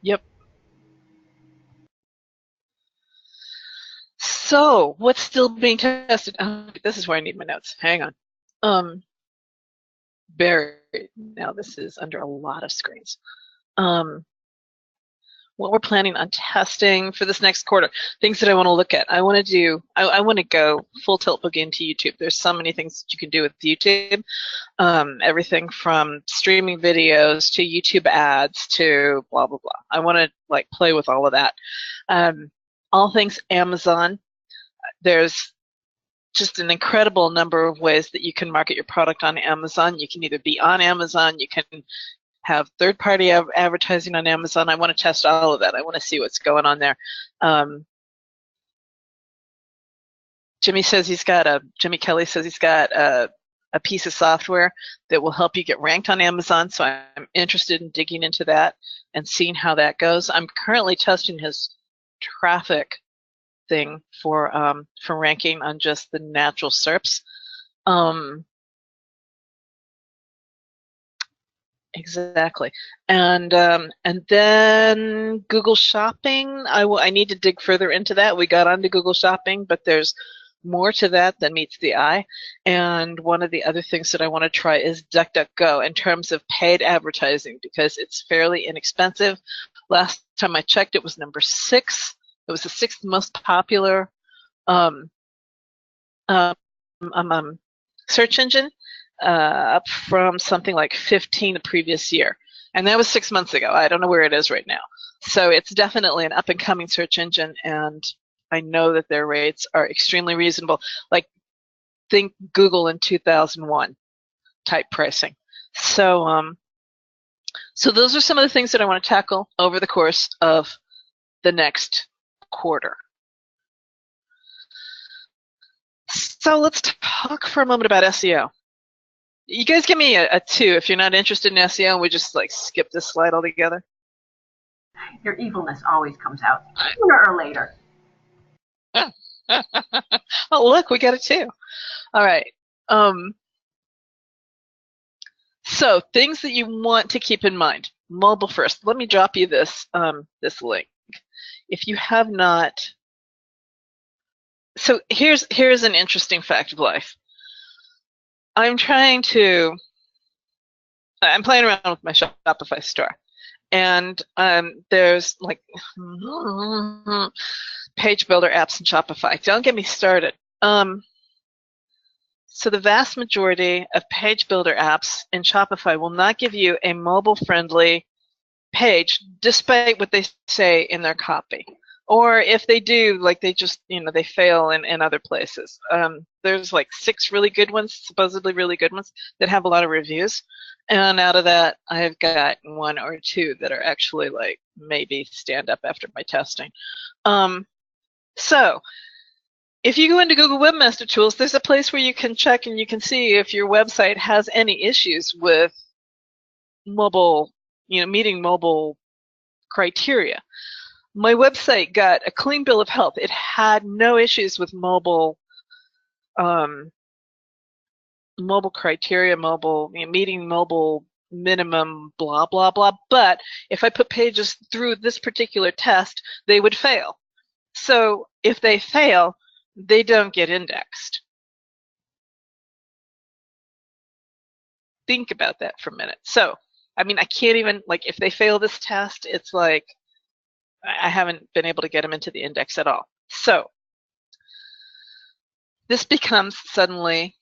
Yep. So what's still being tested? Oh, this is where I need my notes. Hang on. Buried. Now this is under a lot of screens. What we're planning on testing for this next quarter, things that I want to look at. I want to go full tilt boogie into YouTube. There's so many things that you can do with YouTube. Everything from streaming videos to YouTube ads to blah, blah, blah. I want to like play with all of that. All things Amazon. There's just an incredible number of ways that you can market your product on Amazon. You can either be on Amazon, you can have third-party advertising on Amazon. I want to test all of that. I want to see what's going on there. Jimmy Kelly says he's got a piece of software that will help you get ranked on Amazon, so I'm interested in digging into that and seeing how that goes. I'm currently testing his traffic thing for ranking on just the natural SERPs. Exactly, and then Google Shopping. I need to dig further into that. We got onto Google Shopping, but there's more to that than meets the eye. And one of the other things that I want to try is DuckDuckGo in terms of paid advertising, because it's fairly inexpensive. Last time I checked, it was number 6. It was the 6th most popular search engine. Up from something like 15 the previous year. And that was 6 months ago. I don't know where it is right now. So it's definitely an up-and-coming search engine, and I know that their rates are extremely reasonable. Like, think Google in 2001 type pricing. So So those are some of the things that I want to tackle over the course of the next quarter. So let's talk for a moment about SEO. You guys give me a 2 if you're not interested in SEO, and we just like skip this slide altogether. Your evilness always comes out sooner or later. Oh, look, we got a 2. All right. So things that you want to keep in mind. Mobile first. Let me drop you this this link. If you have not, so here's an interesting fact of life. I'm playing around with my Shopify store, and there's like page builder apps in Shopify. Don't get me started. So the vast majority of page builder apps in Shopify will not give you a mobile-friendly page, despite what they say in their copy. Or if they do, like they just, they fail in other places. There's like 6 really good ones, supposedly really good ones, that have a lot of reviews. And out of that, I've got 1 or 2 that are actually like maybe stand up after my testing. So if you go into Google Webmaster Tools, there's a place where you can check and you can see if your website has any issues with mobile, meeting mobile criteria. My website got a clean bill of health. It had no issues with mobile mobile criteria, meeting mobile minimum, blah, blah, blah. But if I put pages through this particular test, they would fail. So if they fail, they don't get indexed. Think about that for a minute. So, I can't even, like, if they fail this test, it's like I haven't been able to get them into the index at all. So this becomes suddenly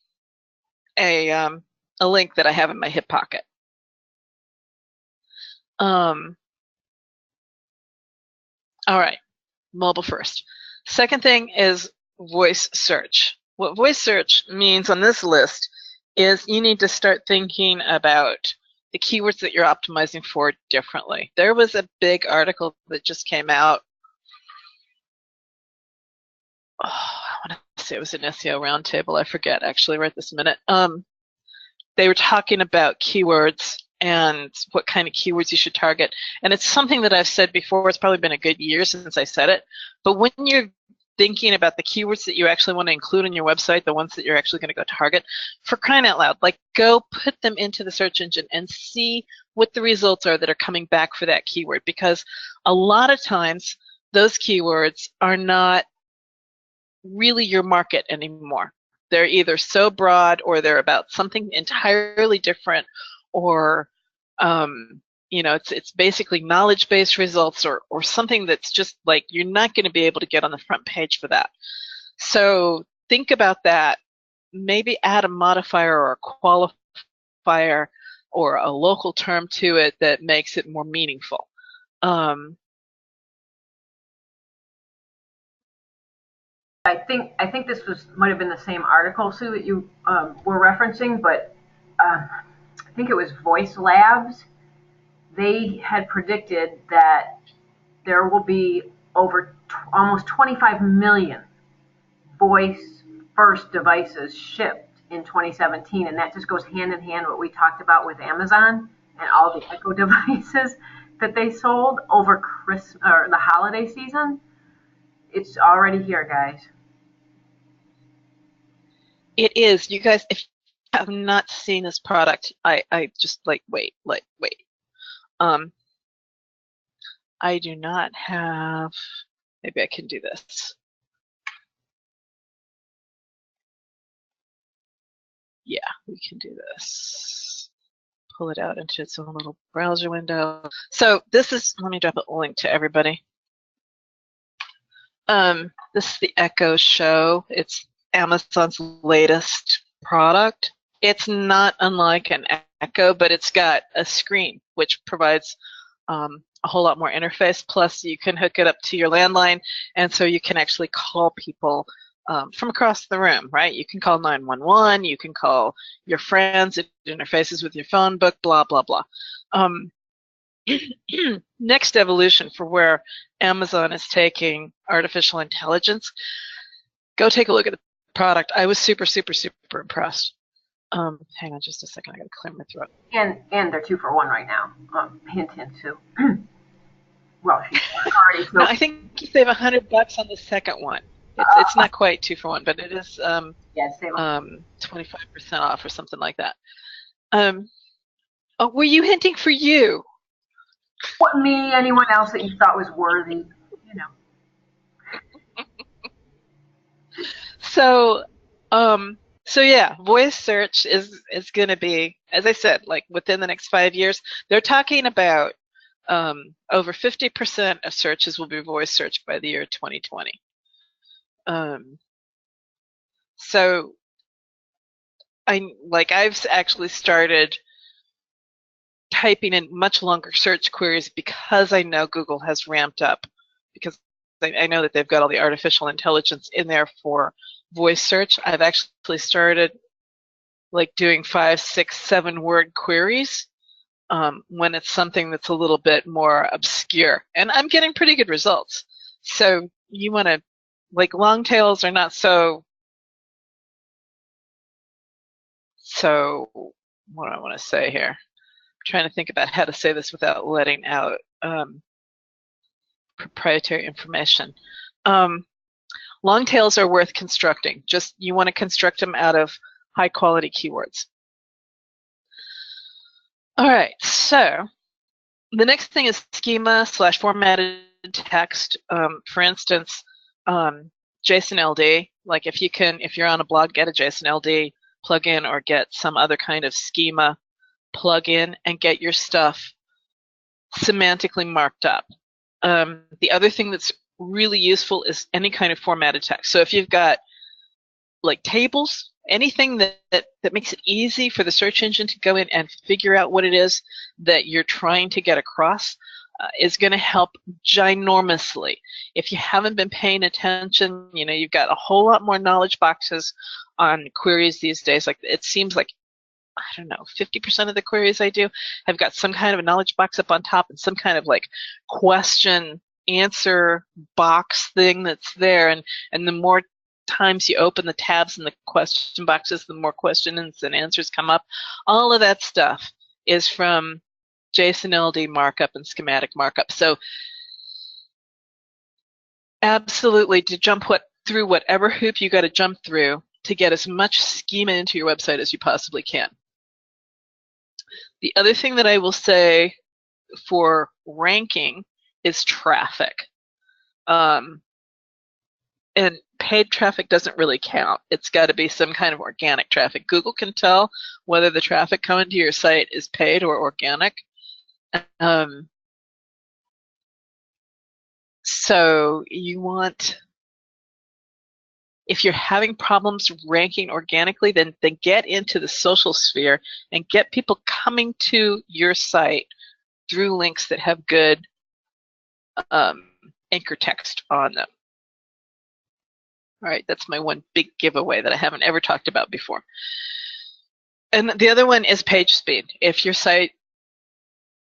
a link that I have in my hip pocket. All right, mobile first. Second thing is voice search. What voice search means on this list is you need to start thinking about the keywords that you're optimizing for differently. There was a big article that just came out. Oh, I want to say it was an SEO roundtable. I forget actually right this minute. They were talking about keywords and what kind of keywords you should target. And it's something that I've said before. It's probably been a good year since I said it. But when you're thinking about the keywords that you actually want to include on your website, the ones that you're actually going to go target, for crying out loud, like go put them into the search engine and see what the results are that are coming back for that keyword. Because a lot of times those keywords are not really your market anymore. They're either so broad or they're about something entirely different, or it's basically knowledge-based results or something that's just like you're not going to be able to get on the front page for that. So think about that. Maybe add a modifier or a qualifier or a local term to it that makes it more meaningful. I think this might have been the same article, Sue, that you were referencing, but I think it was Voice Labs. They had predicted that there will be over almost 25 million voice first devices shipped in 2017, and that just goes hand in hand with what we talked about with Amazon and all the Echo devices that they sold over Christmas or the holiday season. It's already here, guys. It is. You guys, if you have not seen this product, I just wait. I do not have, maybe I can do this. Yeah, we can do this. Pull it out into its own little browser window. So this is, let me drop a link to everybody. This is the Echo Show. It's Amazon's latest product. It's not unlike an Echo, but it's got a screen, which provides a whole lot more interface. Plus, you can hook it up to your landline, and so you can actually call people from across the room, right? You can call 911, you can call your friends, it interfaces with your phone book, blah, blah, blah. next evolution for where Amazon is taking artificial intelligence. Go take a look at the product. I was super, super, super impressed. Hang on just a second. I gotta clear my throat. And they're 2 for 1 right now. Hint, hint, Sue. Well, she's already. No, I think you save $100 on the second one. It's not quite 2 for 1, but it is 25% off or something like that. Oh, were you hinting for you? What, me? Anyone else that you thought was worthy? You know. So yeah, voice search is going to be, as I said, like within the next 5 years. They're talking about over 50% of searches will be voice searched by the year 2020. So I've actually started typing in much longer search queries because I know Google has ramped up, because I know that they've got all the artificial intelligence in there for voice search. I've actually started like doing 5, 6, 7 word queries when it's something that's a little bit more obscure, and I'm getting pretty good results. So you want to, like, long tails are not so what do I want to say here? I'm trying to think about how to say this without letting out proprietary information. Long tails are worth constructing. Just, you want to construct them out of high quality keywords. All right, so the next thing is schema/formatted text. For instance, JSON-LD. Like if you're on a blog, get a JSON-LD plugin or get some other kind of schema plugin and get your stuff semantically marked up. The other thing that's really useful is any kind of formatted text. So if you've got like tables, anything that makes it easy for the search engine to go in and figure out what it is that you're trying to get across is going to help ginormously. If you haven't been paying attention, you've got a whole lot more knowledge boxes on queries these days. Like, it seems like, I don't know, 50% of the queries I do have got some kind of a knowledge box up on top and some kind of like question answer box thing that's there, and the more times you open the tabs in the question boxes, the more questions and answers come up. All of that stuff is from JSON-LD markup and schematic markup. So absolutely, to jump through whatever hoop you got to jump through to get as much schema into your website as you possibly can. The other thing that I will say for ranking is traffic. And paid traffic doesn't really count. It's got to be some kind of organic traffic. Google can tell whether the traffic coming to your site is paid or organic. So you want, if you're having problems ranking organically, then get into the social sphere and get people coming to your site through links that have good anchor text on them. All right, that's my one big giveaway that I haven't ever talked about before. And the other one is page speed. If your site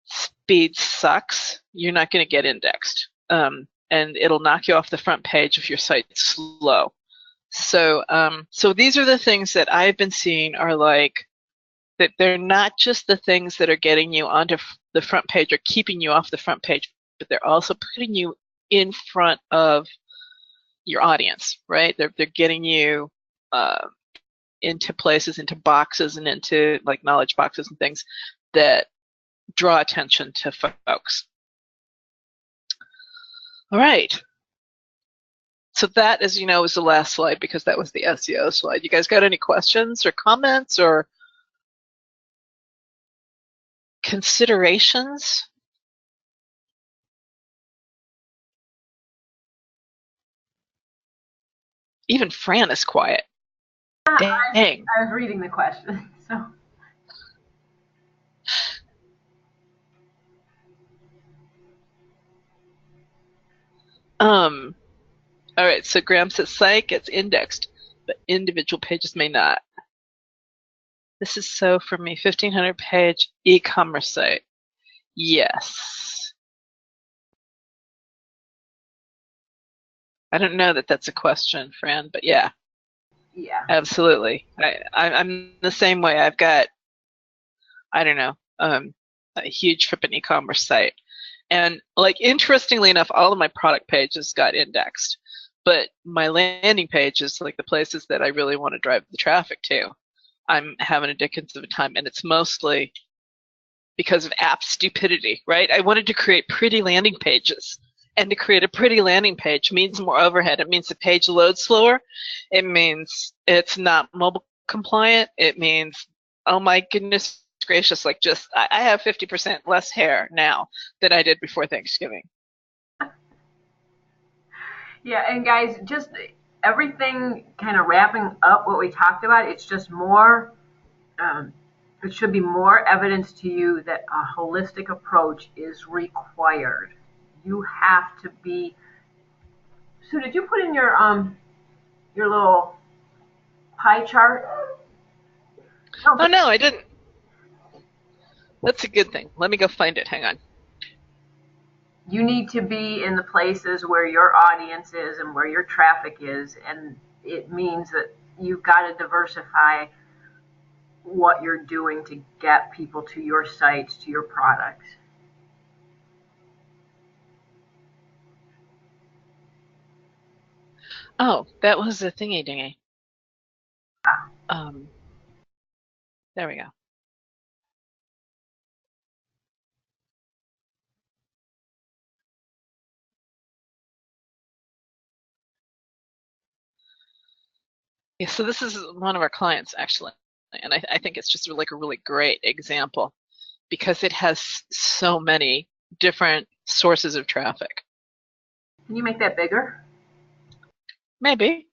speed sucks, you're not going to get indexed. And it'll knock you off the front page if your site's slow. So these are the things that I've been seeing are like, that they're not just the things that are getting you onto the front page or keeping you off the front page, but they're also putting you in front of your audience, right? They're getting you into places, into boxes, and into like knowledge boxes and things that draw attention to folks. All right. So that, as you know, was the last slide because that was the SEO slide. You guys got any questions or comments or considerations? Even Fran is quiet. Dang. I was reading the question, so. All right, so Graham says site gets indexed, but individual pages may not. This is so for me, 1,500 page e-commerce site. Yes. I don't know that that's a question, Fran, but yeah. Yeah. Absolutely. I'm the same way. I've got, I don't know, a huge Trip and e-commerce site. And like, interestingly enough, all of my product pages got indexed, but my landing pages, like the places that I really want to drive the traffic to, I'm having a dickens of a time, and it's mostly because of app stupidity, right? I wanted to create pretty landing pages, and to create a pretty landing page means more overhead. It means the page loads slower. It means it's not mobile compliant. It means, oh my goodness gracious, like just, I have 50% less hair now than I did before Thanksgiving. Yeah, and guys, just everything kind of wrapping up what we talked about, it's just more, it should be more evidence to you that a holistic approach is required. You have to be. Sue, did you put in your little pie chart? Oh no, I didn't. That's a good thing. Let me go find it. Hang on. You need to be in the places where your audience is and where your traffic is, and it means that you've got to diversify what you're doing to get people to your sites, to your products. Oh, that was the thingy dingy. There we go. Yeah, so this is one of our clients actually, and I think it's just like a really great example because it has so many different sources of traffic. Can you make that bigger? Maybe.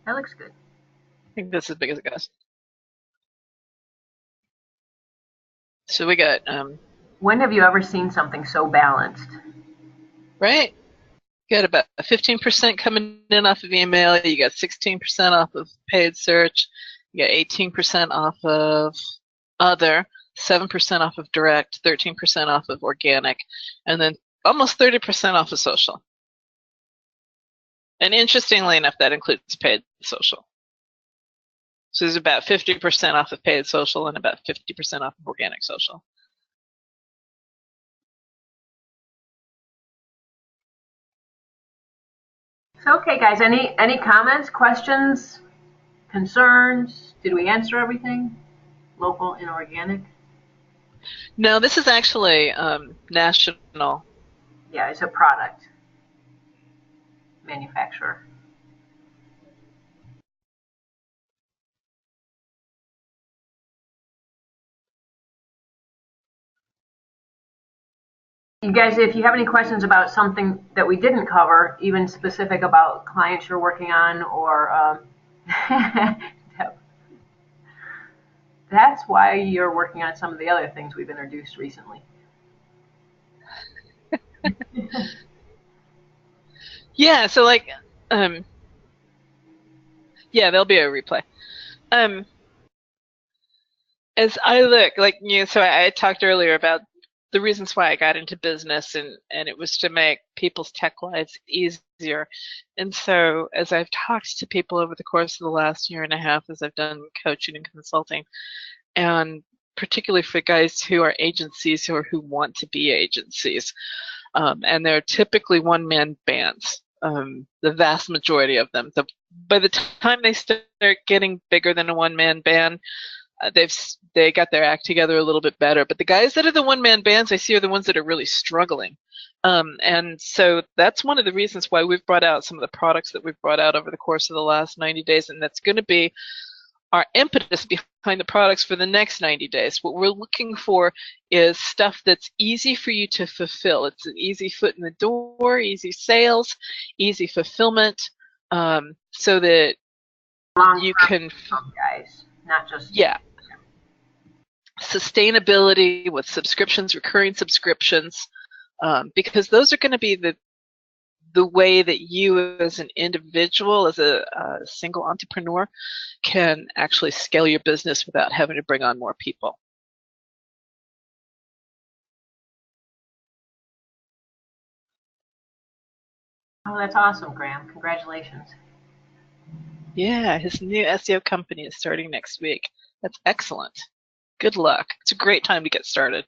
That looks good. I think that's as big as it goes. So we got, When have you ever seen something so balanced? right? You got about 15% coming in off of email. You got 16% off of paid search. You got 18% off of other, 7% off of direct, 13% off of organic, and then almost 30% off of social. And interestingly enough, that includes paid social. So there's about 50% off of paid social and about 50% off of organic social. So, okay, guys, any comments, questions, concerns? Did we answer everything? Local and organic? No, this is actually national. Yeah, it's a product manufacturer. You guys, if you have any questions about something that we didn't cover, even specific about clients you're working on, or that's why you're working on some of the other things we've introduced recently. Yeah, so like, yeah, there'll be a replay. As I look, like, you know, so I talked earlier about the reasons why I got into business, and it was to make people's tech lives easier. And so as I've talked to people over the course of the last year and a half, as I've done coaching and consulting, and particularly for guys who are agencies or who want to be agencies, and they're typically one-man bands, the vast majority of them. By the time they start getting bigger than a one-man band, they got their act together a little bit better. But the guys that are the one-man bands I see are the ones that are really struggling. And so that's one of the reasons why we've brought out some of the products that we've brought out over the course of the last 90 days, and that's going to be our impetus behind the products for the next 90 days. What we're looking for is stuff that's easy for you to fulfill. It's an easy foot in the door, easy sales, easy fulfillment, so that you can, guys, not just, yeah, sustainability with subscriptions, recurring subscriptions, because those are going to be the the way that you as an individual, as a single entrepreneur, can actually scale your business without having to bring on more people. Oh, that's awesome, Graham. Congratulations. Yeah, his new SEO company is starting next week. That's excellent. Good luck. It's a great time to get started.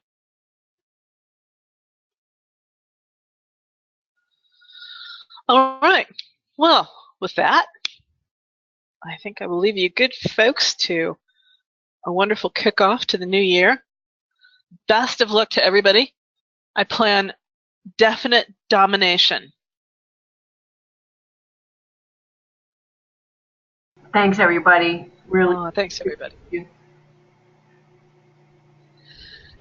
All right. Well, with that, I think I will leave you good folks to a wonderful kickoff to the new year. Best of luck to everybody. I plan definite domination. Thanks, everybody. Really. Thanks, everybody.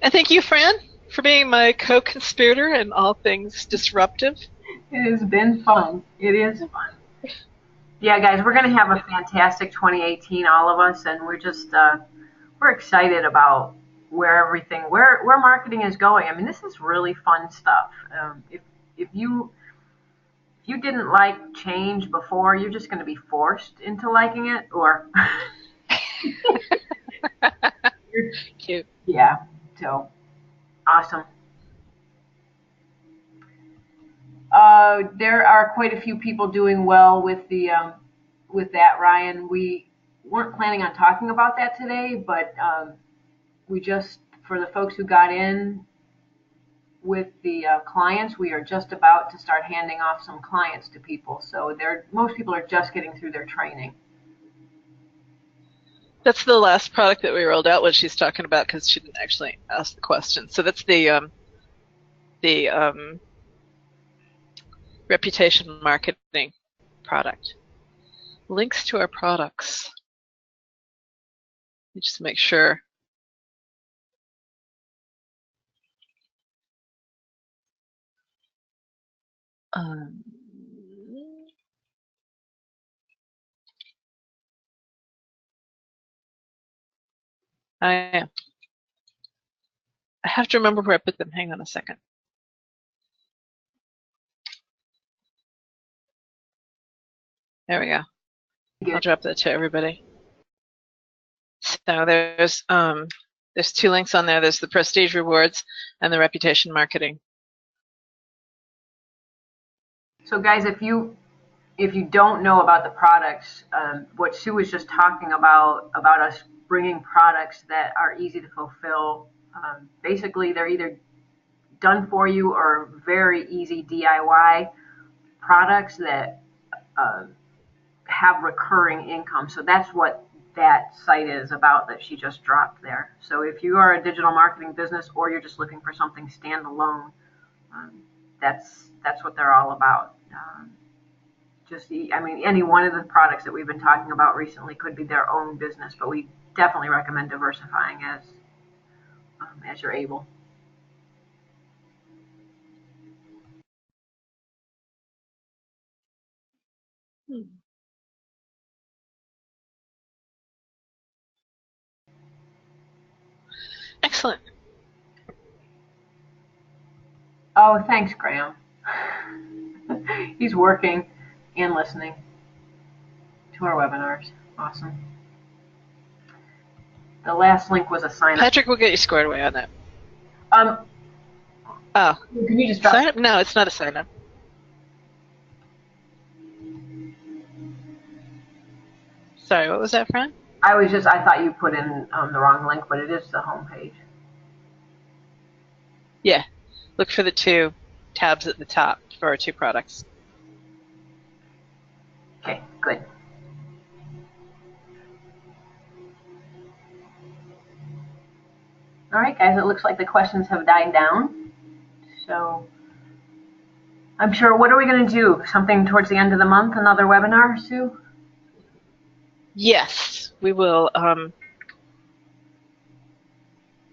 And thank you, Fran, for being my co-conspirator in all things disruptive. It has been fun. It is fun. Yeah, guys, we're going to have a fantastic 2018, all of us, and we're just we're excited about where marketing is going. I mean, this is really fun stuff. If you didn't like change before, you're just going to be forced into liking it, or Cute. Yeah. So awesome. There are quite a few people doing well with that, Ryan. We weren't planning on talking about that today, but we just, for the folks who got in with the clients, we are just about to start handing off some clients to people. So most people are just getting through their training. That's the last product that we rolled out, what she's talking about, because she didn't actually ask the question. So that's the reputation marketing product. Links to our products. Let me just make sure. I have to remember where I put them. Hang on a second. There we go. I'll drop that to everybody. So there's 2 links on there. There's the Prestige Rewards and the Reputation Marketing. So guys, if you don't know about the products, what Sue was just talking about us bringing products that are easy to fulfill, basically they're either done for you or very easy DIY products that have recurring income. So that's what that site is about that she just dropped there. So if you are a digital marketing business or you're just looking for something standalone, that's what they're all about. Any one of the products that we've been talking about recently could be their own business, but we definitely recommend diversifying as you're able. Excellent. Oh, thanks, Graham. He's working and listening to our webinars. Awesome. The last link was a sign-up. Patrick will get you squared away on that. Oh. Can you just drop sign up? No, it's not a sign up. Sorry, what was that, Fran? I thought you put in the wrong link, but it is the home page. Yeah. Look for the 2 tabs at the top for our 2 products. Okay, good. All right, guys, it looks like the questions have died down. So I'm sure, what are we going to do? Something towards the end of the month? Another webinar, Sue? Yes, we will.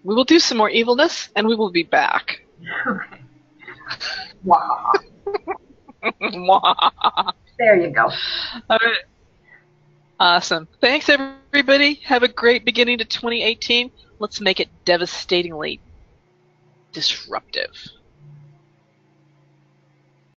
We will do some more evilness, and we will be back. Okay. Wow. There you go. All right. Awesome. Thanks, everybody. Have a great beginning to 2018. Let's make it devastatingly disruptive.